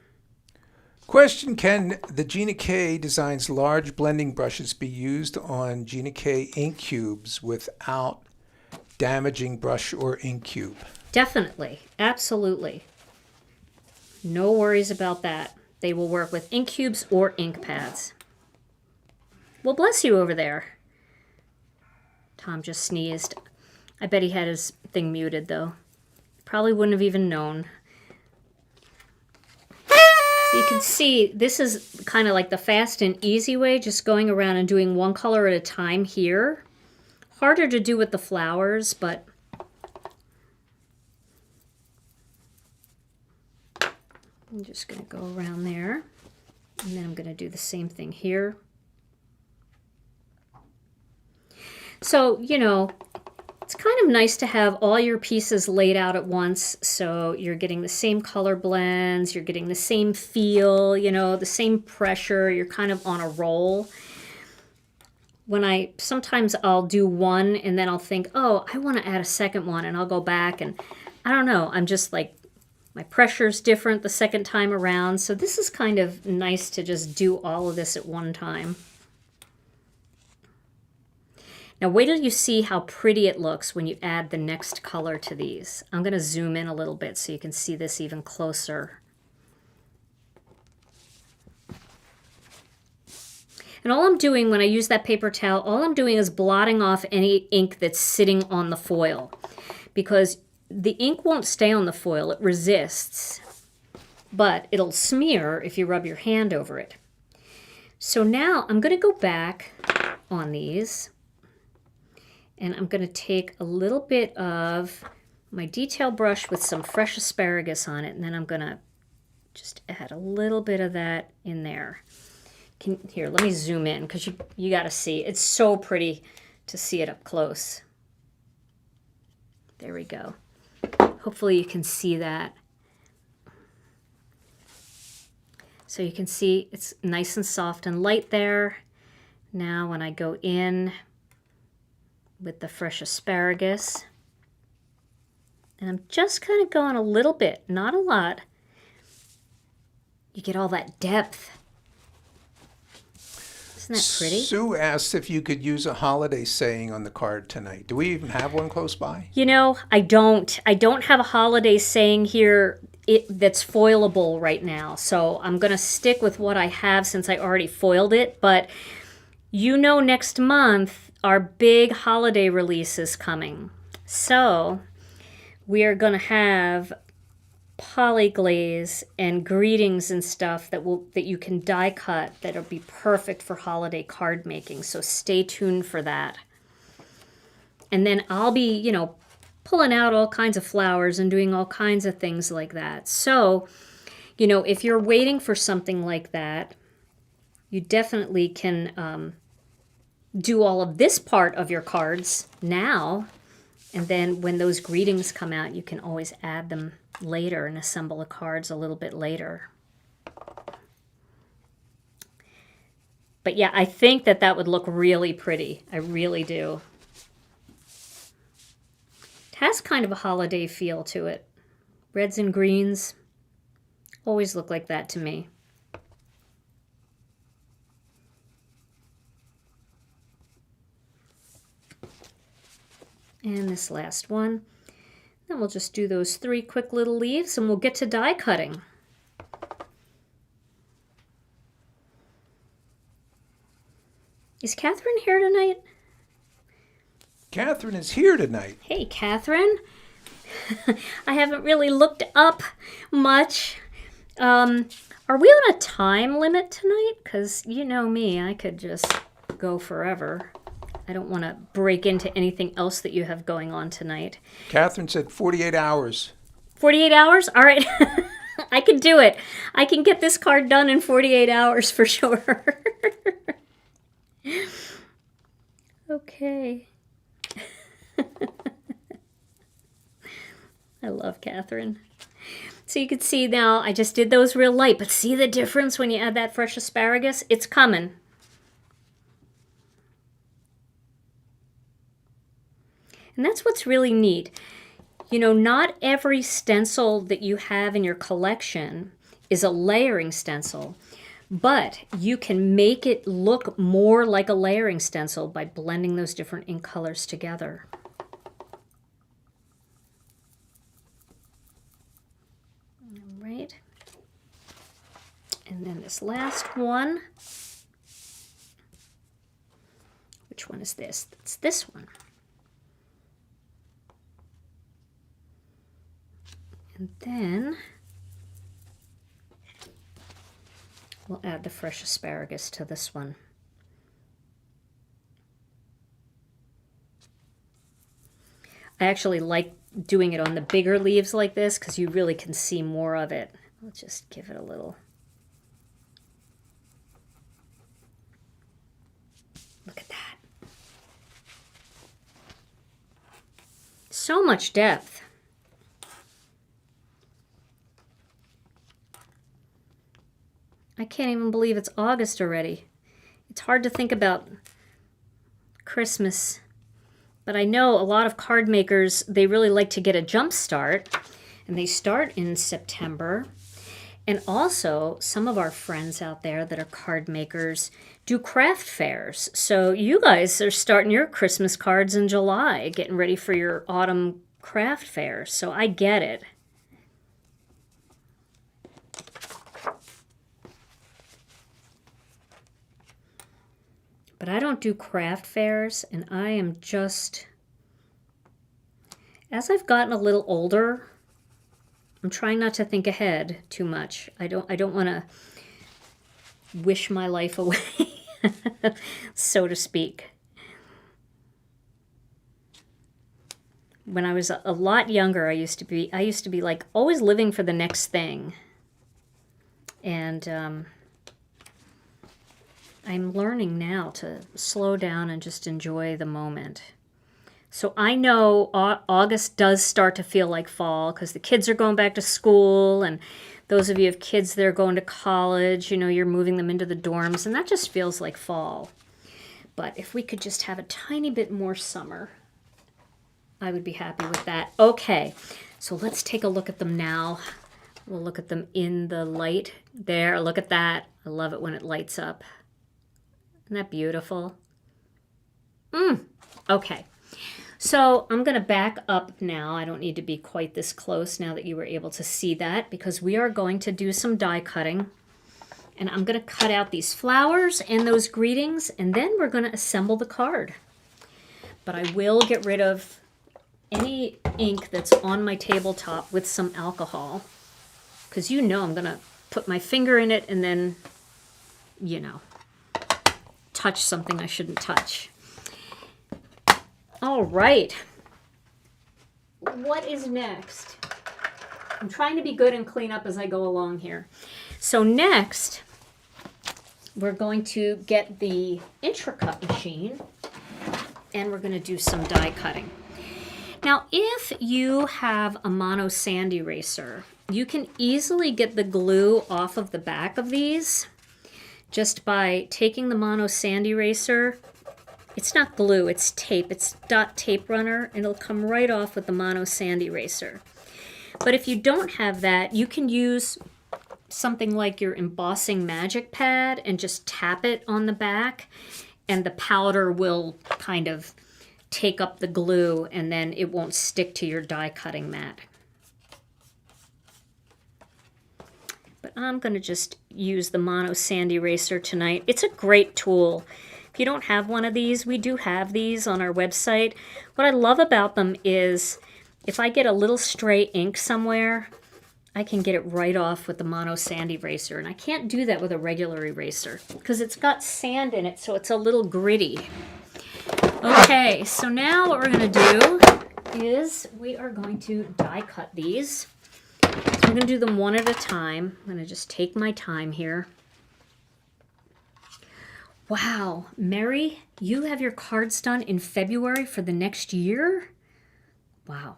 Question, can the Gina K designs large blending brushes be used on Gina K ink cubes without damaging brush or ink cube? Definitely, absolutely. No worries about that. They will work with ink cubes or ink pads. Well, bless you over there. Tom just sneezed. I bet he had his thing muted, though. Probably wouldn't have even known. So you can see, this is kind of like the fast and easy way, just going around and doing one color at a time here. Harder to do with the flowers, but I'm just going to go around there. And then I'm going to do the same thing here. So, you know, it's kind of nice to have all your pieces laid out at once, so you're getting the same color blends, you're getting the same feel, you know, the same pressure, you're kind of on a roll. Sometimes I'll do one and then I'll think, oh, I want to add a second one, and I'll go back and I don't know, I'm just like, my pressure's different the second time around, so this is kind of nice to just do all of this at one time. Now wait till you see how pretty it looks when you add the next color to these. I'm going to zoom in a little bit so you can see this even closer. And all I'm doing when I use that paper towel, all I'm doing is blotting off any ink that's sitting on the foil, because the ink won't stay on the foil, it resists, but it'll smear if you rub your hand over it. So now I'm going to go back on these. And I'm going to take a little bit of my detail brush with some fresh asparagus on it, and then I'm going to just add a little bit of that in there. Here, let me zoom in because you got to see. It's so pretty to see it up close. There we go. Hopefully you can see that. So you can see it's nice and soft and light there. Now when I go in with the fresh asparagus, and I'm just kind of going a little bit, not a lot, you get all that depth. Isn't that pretty? Sue asked if you could use a holiday saying on the card tonight. Do we even have one close by? You know, I don't. I don't have a holiday saying here that's foilable right now. So I'm going to stick with what I have since I already foiled it. But you know, next month, our big holiday release is coming. So we are going to have polyglaze and greetings and stuff that you can die cut that'll be perfect for holiday card making. So stay tuned for that. And then I'll be, you know, pulling out all kinds of flowers and doing all kinds of things like that. So, you know, if you're waiting for something like that, you definitely can do all of this part of your cards now. And then when those greetings come out, you can always add them later and assemble the cards a little bit later. But yeah, I think that would look really pretty. I really do. It has kind of a holiday feel to it. Reds and greens always look like that to me. And this last one. Then we'll just do those 3 quick little leaves and we'll get to die cutting. Is Catherine here tonight? Catherine is here tonight. Hey, Catherine. I haven't really looked up much. Are we on a time limit tonight? Because you know me, I could just go forever. I don't want to break into anything else that you have going on tonight. Catherine said 48 hours. 48 hours? All right. I can do it. I can get this card done in 48 hours for sure. Okay. I love Catherine. So you can see now, I just did those real light, but see the difference when you add that fresh asparagus? It's coming. And that's what's really neat. You know, not every stencil that you have in your collection is a layering stencil, but you can make it look more like a layering stencil by blending those different ink colors together. All right. And then this last one. Which one is this? It's this one. And then we'll add the fresh asparagus to this one. I actually like doing it on the bigger leaves like this because you really can see more of it. I'll just give it a little. Look at that. So much depth. I can't even believe it's August already. It's hard to think about Christmas, but I know a lot of card makers, they really like to get a jump start, and they start in September. And also, some of our friends out there that are card makers do craft fairs. So you guys are starting your Christmas cards in July, getting ready for your autumn craft fair. So I get it. But I don't do craft fairs, and I am just, as I've gotten a little older, I'm trying not to think ahead too much. I don't want to wish my life away, so to speak. When I was a lot younger, I used to be like always living for the next thing. And I'm learning now to slow down and just enjoy the moment. So I know August does start to feel like fall because the kids are going back to school, and those of you who have kids that are going to college, you know, you're moving them into the dorms, and that just feels like fall. But if we could just have a tiny bit more summer, I would be happy with that. Okay, so let's take a look at them now. We'll look at them in the light. There, look at that. I love it when it lights up. Isn't that beautiful? Okay. So I'm going to back up now. I don't need to be quite this close now that you were able to see that, because we are going to do some die cutting. And I'm going to cut out these flowers and those greetings, and then we're going to assemble the card. But I will get rid of any ink that's on my tabletop with some alcohol, because you know I'm going to put my finger in it and then, you know, touch something I shouldn't touch. All right. What is next? I'm trying to be good and clean up as I go along here. So next, we're going to get the Intracut machine, and we're going to do some die cutting. Now, if you have a mono sand eraser, you can easily get the glue off of the back of these just by taking the mono sand eraser. It's not glue, it's tape. It's dot tape runner, and it'll come right off with the mono sand eraser. But if you don't have that, you can use something like your embossing magic pad and just tap it on the back, and the powder will kind of take up the glue, and then it won't stick to your die cutting mat. But I'm going to just use the mono sand eraser tonight. It's a great tool. If you don't have one of these, we do have these on our website. What I love about them is if I get a little stray ink somewhere, I can get it right off with the mono sand eraser. And I can't do that with a regular eraser because it's got sand in it, so it's a little gritty. Okay, so now what we're going to do is we are going to die cut these. So I'm going to do them one at a time. I'm going to just take my time here. Wow, Mary, you have your cards done in February for the next year? Wow,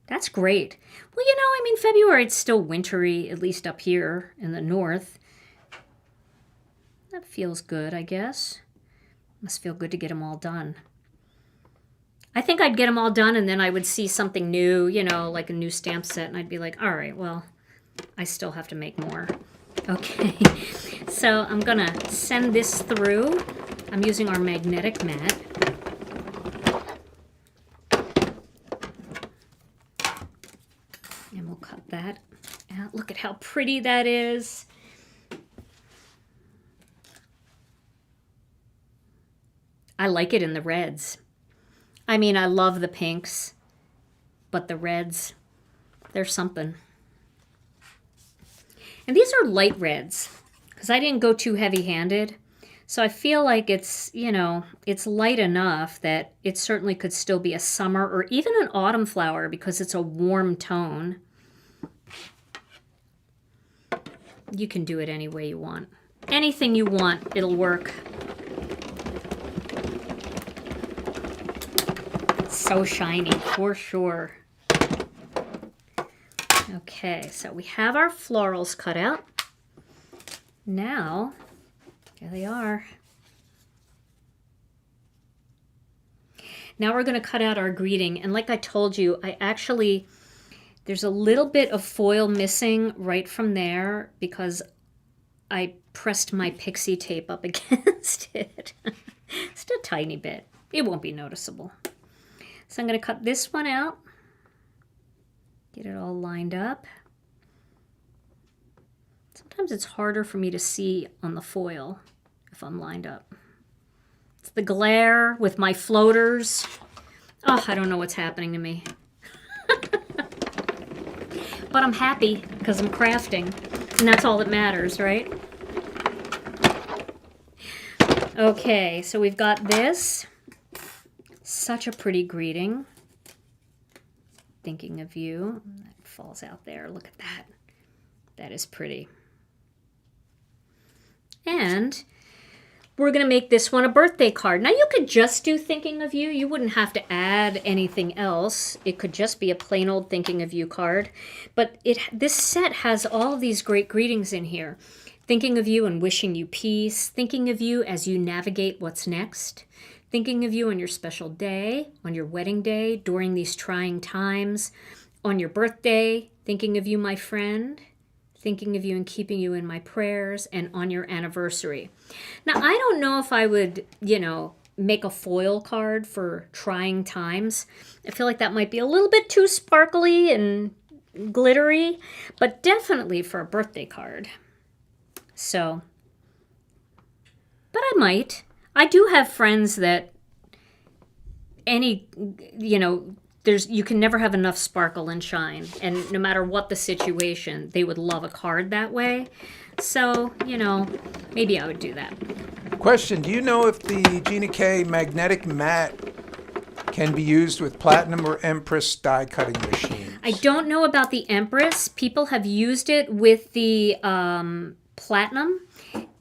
that's great. Well, you know, I mean, February, it's still wintry, at least up here in the north. That feels good, I guess. Must feel good to get them all done. I think I'd get them all done, and then I would see something new, you know, like a new stamp set, and I'd be like, all right, well, I still have to make more. Okay, so I'm going to send this through. I'm using our magnetic mat. And we'll cut that out. Look at how pretty that is. I like it in the reds. I mean, I love the pinks, but the reds, they're something. And these are light reds because I didn't go too heavy-handed. So I feel like it's, you know, it's light enough that it certainly could still be a summer or even an autumn flower because it's a warm tone. You can do it any way you want. Anything you want, it'll work. So shiny, for sure. Okay, so we have our florals cut out. Now, here they are. Now we're going to cut out our greeting. And like I told you, there's a little bit of foil missing right from there because I pressed my pixie tape up against it. Just a tiny bit. It won't be noticeable. So I'm going to cut this one out. Get it all lined up. Sometimes it's harder for me to see on the foil if I'm lined up. It's the glare with my floaters. Oh, I don't know what's happening to me. But I'm happy because I'm crafting, and that's all that matters, right? Okay, so we've got this. Such a pretty greeting. Thinking of you. That falls out there. Look at that. That is pretty. And we're going to make this one a birthday card. Now, you could just do thinking of you. You wouldn't have to add anything else. It could just be a plain old thinking of you card. But this set has all of these great greetings in here. Thinking of you and wishing you peace. Thinking of you as you navigate what's next. Thinking of you on your special day, on your wedding day, during these trying times, on your birthday. Thinking of you, my friend. Thinking of you and keeping you in my prayers, and on your anniversary. Now, I don't know if I would, make a foil card for trying times. I feel like that might be a little bit too sparkly and glittery, but definitely for a birthday card. So, but I might. I do have friends that you can never have enough sparkle and shine. And no matter what the situation, they would love a card that way. So, maybe I would do that. Question, do you know if the Gina K magnetic mat can be used with Platinum or Empress die cutting machines? I don't know about the Empress. People have used it with the Platinum.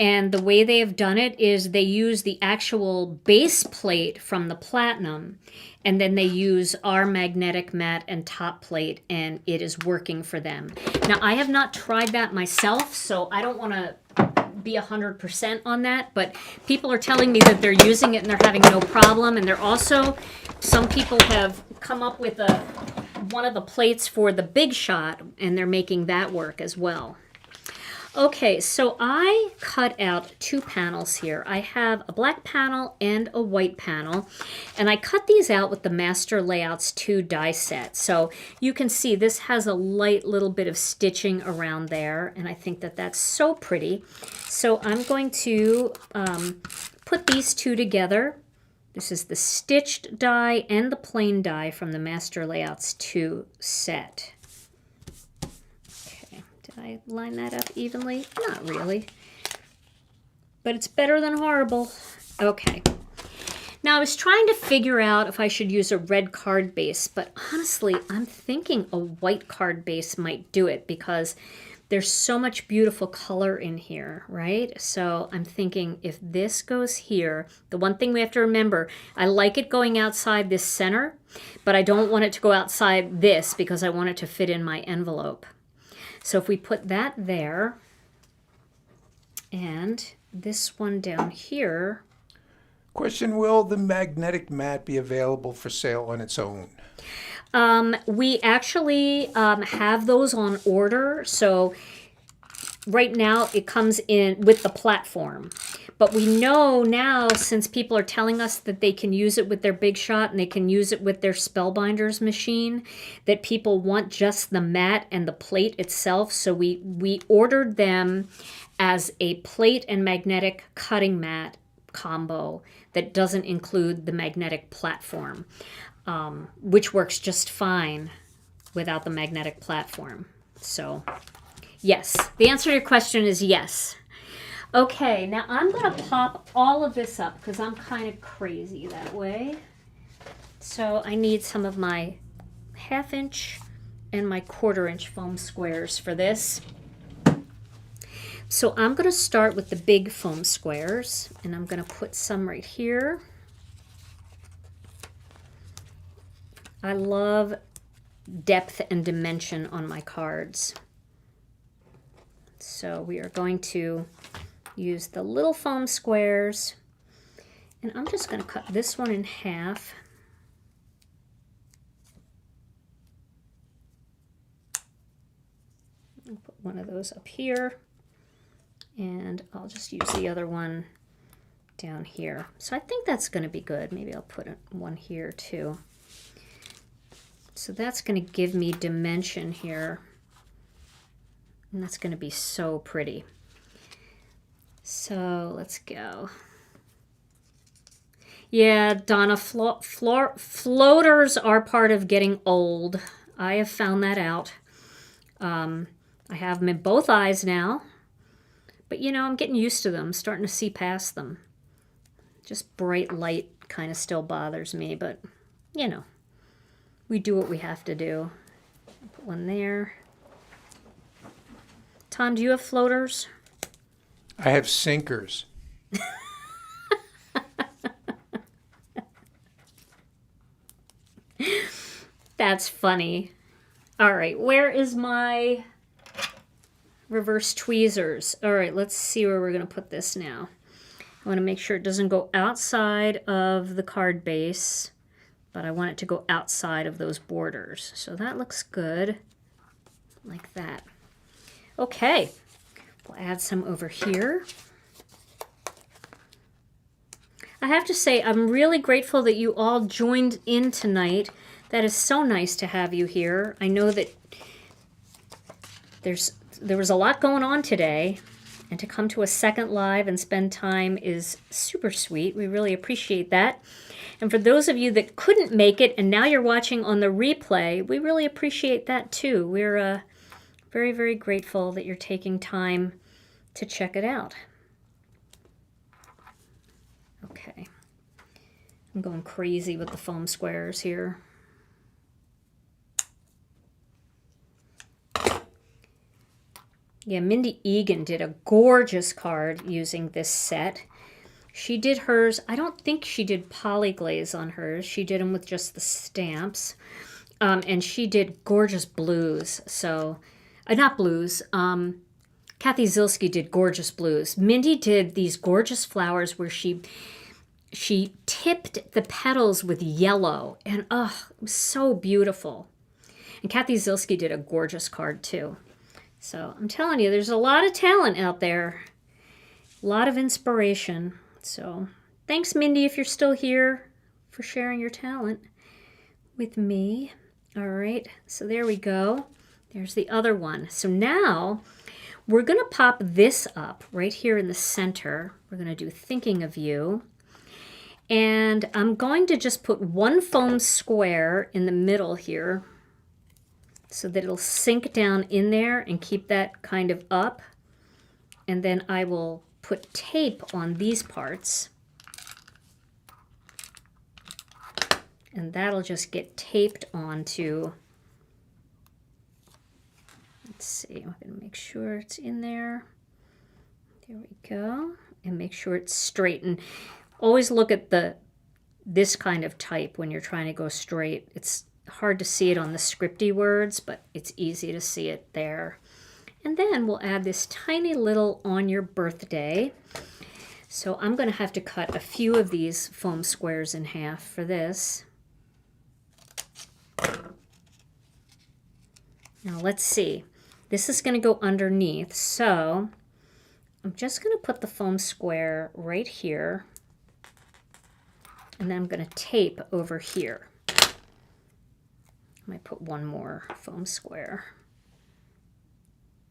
And the way they have done it is they use the actual base plate from the Platinum, and then they use our magnetic mat and top plate, and it is working for them. Now, I have not tried that myself, so I don't want to be 100% on that, but people are telling me that they're using it and they're having no problem, and they're also, some people have come up with one of the plates for the Big Shot, and they're making that work as well. Okay, so I cut out 2 panels here. I have a black panel and a white panel, and I cut these out with the Master Layouts 2 die set. So you can see this has a light little bit of stitching around there, and I think that that's so pretty. So I'm going to put these 2 together. This is the stitched die and the plain die from the Master Layouts 2 set. I line that up evenly? Not really. But it's better than horrible. Okay. Now, I was trying to figure out if I should use a red card base, but honestly, I'm thinking a white card base might do it because there's so much beautiful color in here, right? So I'm thinking if this goes here, the one thing we have to remember, I like it going outside this center, but I don't want it to go outside this because I want it to fit in my envelope. So if we put that there, and this one down here. Question, will the magnetic mat be available for sale on its own? We actually have those on order. So right now it comes in with the platform. But we know now, since people are telling us that they can use it with their Big Shot and they can use it with their Spellbinders machine, that people want just the mat and the plate itself. So we ordered them as a plate and magnetic cutting mat combo that doesn't include the magnetic platform, which works just fine without the magnetic platform. So, yes, the answer to your question is yes. Okay, now I'm going to pop all of this up because I'm kind of crazy that way. So I need some of my 1/2 inch and my 1/4 inch foam squares for this. So I'm going to start with the big foam squares, and I'm going to put some right here. I love depth and dimension on my cards. So we are going to use the little foam squares, and I'm just going to cut this one in half. I'll put one of those up here, and I'll just use the other one down here. So I think that's going to be good. Maybe I'll put one here too. So that's going to give me dimension here, and that's going to be so pretty. So let's go. Yeah, Donna, floaters are part of getting old. I have found that out. I have them in both eyes now. But, I'm getting used to them, starting to see past them. Just bright light kind of still bothers me, but, we do what we have to do. Put one there. Tom, do you have floaters? I have sinkers. That's funny. All right, where is my reverse tweezers? All right, let's see where we're going to put this now. I want to make sure it doesn't go outside of the card base, but I want it to go outside of those borders. So that looks good, like that. Okay, we'll add some over here. I have to say, I'm really grateful that you all joined in tonight. That is so nice to have you here. I know that there was a lot going on today, and to come to a second live and spend time is super sweet. We really appreciate that. And for those of you that couldn't make it and now you're watching on the replay, we really appreciate that too. We're very, very grateful that you're taking time to check it out. Okay. I'm going crazy with the foam squares here. Yeah, Mindy Egan did a gorgeous card using this set. She did hers, I don't think she did polyglaze on hers. She did them with just the stamps. And she did gorgeous blues. So, not blues. Kathy Zilski did gorgeous blues. Mindy did these gorgeous flowers where she tipped the petals with yellow. And oh, it was so beautiful. And Kathy Zilski did a gorgeous card too. So I'm telling you, there's a lot of talent out there. A lot of inspiration. So thanks, Mindy, if you're still here, for sharing your talent with me. All right, so there we go. There's the other one. So now we're going to pop this up right here in the center. We're going to do Thinking of You. And I'm going to just put one foam square in the middle here, so that it'll sink down in there and keep that kind of up. And then I will put tape on these parts. And that'll just get taped onto, let's see, I'm going to make sure it's in there. There we go. And make sure it's straight. And always look at this kind of type when you're trying to go straight. It's hard to see it on the scripty words, but it's easy to see it there. And then we'll add this tiny little on your birthday. So I'm going to have to cut a few of these foam squares in half for this. Now let's see. This is going to go underneath, so I'm just going to put the foam square right here, and then I'm going to tape over here. I might put one more foam square.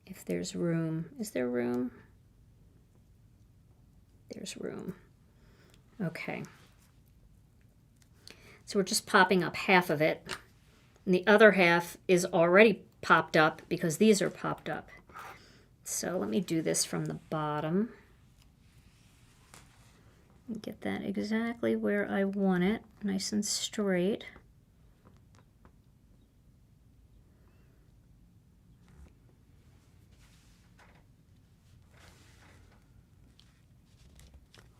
If there's room. Is there room? There's room. Okay. So we're just popping up half of it. And the other half is already popped up because these are popped up. So let me do this from the bottom. Get that exactly where I want it, nice and straight.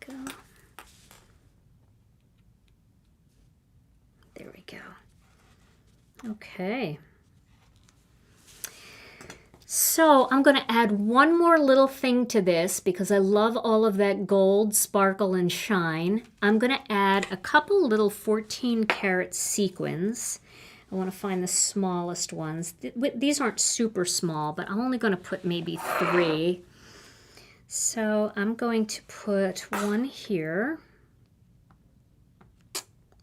Go. There we go. Okay. So I'm going to add one more little thing to this because I love all of that gold, sparkle, and shine. I'm going to add a couple little 14 karat sequins. I want to find the smallest ones. These aren't super small, but I'm only going to put maybe 3. So I'm going to put one here,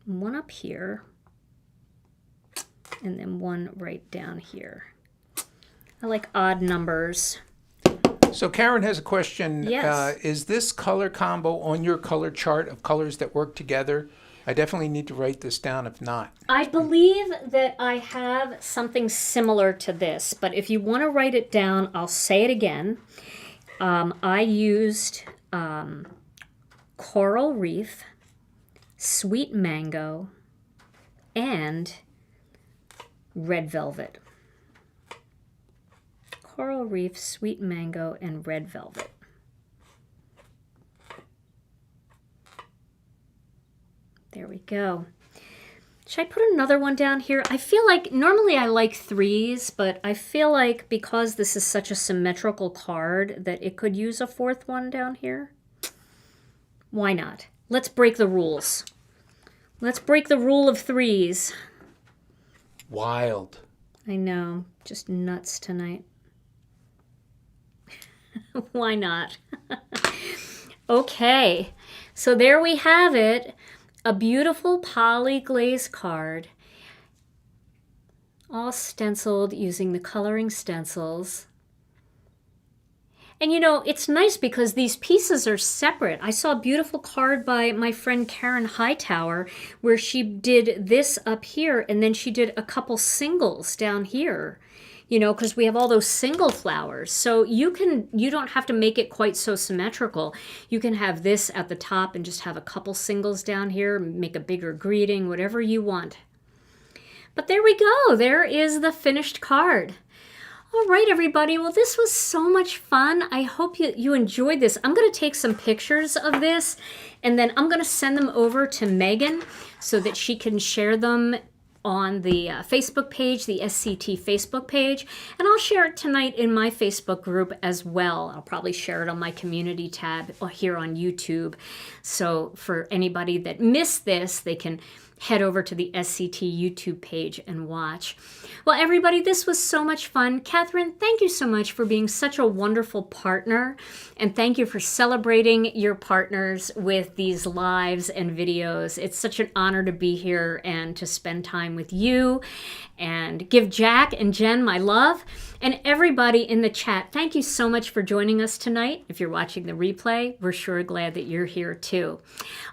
one up here, and then one right down here. I like odd numbers. So Karen has a question. Yes. Is this color combo on your color chart of colors that work together? I definitely need to write this down if not. I believe that I have something similar to this, but if you want to write it down, I'll say it again. I used Coral Reef, Sweet Mango, and Red Velvet. Coral Reef, Sweet Mango, and Red Velvet. There we go. Should I put another one down here? I feel like normally I like 3s, but I feel like because this is such a symmetrical card that it could use a 4th one down here. Why not? Let's break the rules. Let's break the rule of 3s. Wild. I know, just nuts tonight. Why not? Okay, so there we have it. A beautiful poly glaze card, all stenciled using the coloring stencils. And you know, it's nice because these pieces are separate. I saw a beautiful card by my friend Karen Hightower where she did this up here and then she did a couple singles down here. You know, because we have all those single flowers. So you don't have to make it quite so symmetrical. You can have this at the top and just have a couple singles down here, make a bigger greeting, whatever you want. But there we go. There is the finished card. All right, everybody. Well, this was so much fun. I hope you enjoyed this. I'm going to take some pictures of this, and then I'm going to send them over to Megan so that she can share them on the Facebook page, the SCT Facebook page, and I'll share it tonight in my Facebook group as well. I'll probably share it on my community tab here on YouTube. So for anybody that missed this, they can head over to the SCT YouTube page and watch. Well, everybody, this was so much fun. Catherine, thank you so much for being such a wonderful partner, and thank you for celebrating your partners with these lives and videos. It's such an honor to be here and to spend time with you, and give Jack and Jen my love. And everybody in the chat, thank you so much for joining us tonight. If you're watching the replay, we're sure glad that you're here too.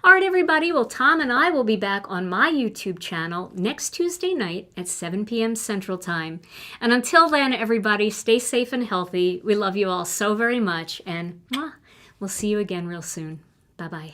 All right, everybody. Well, Tom and I will be back on my YouTube channel next Tuesday night at 7 p.m. Central Time. And until then, everybody, stay safe and healthy. We love you all so very much. And we'll see you again real soon. Bye-bye.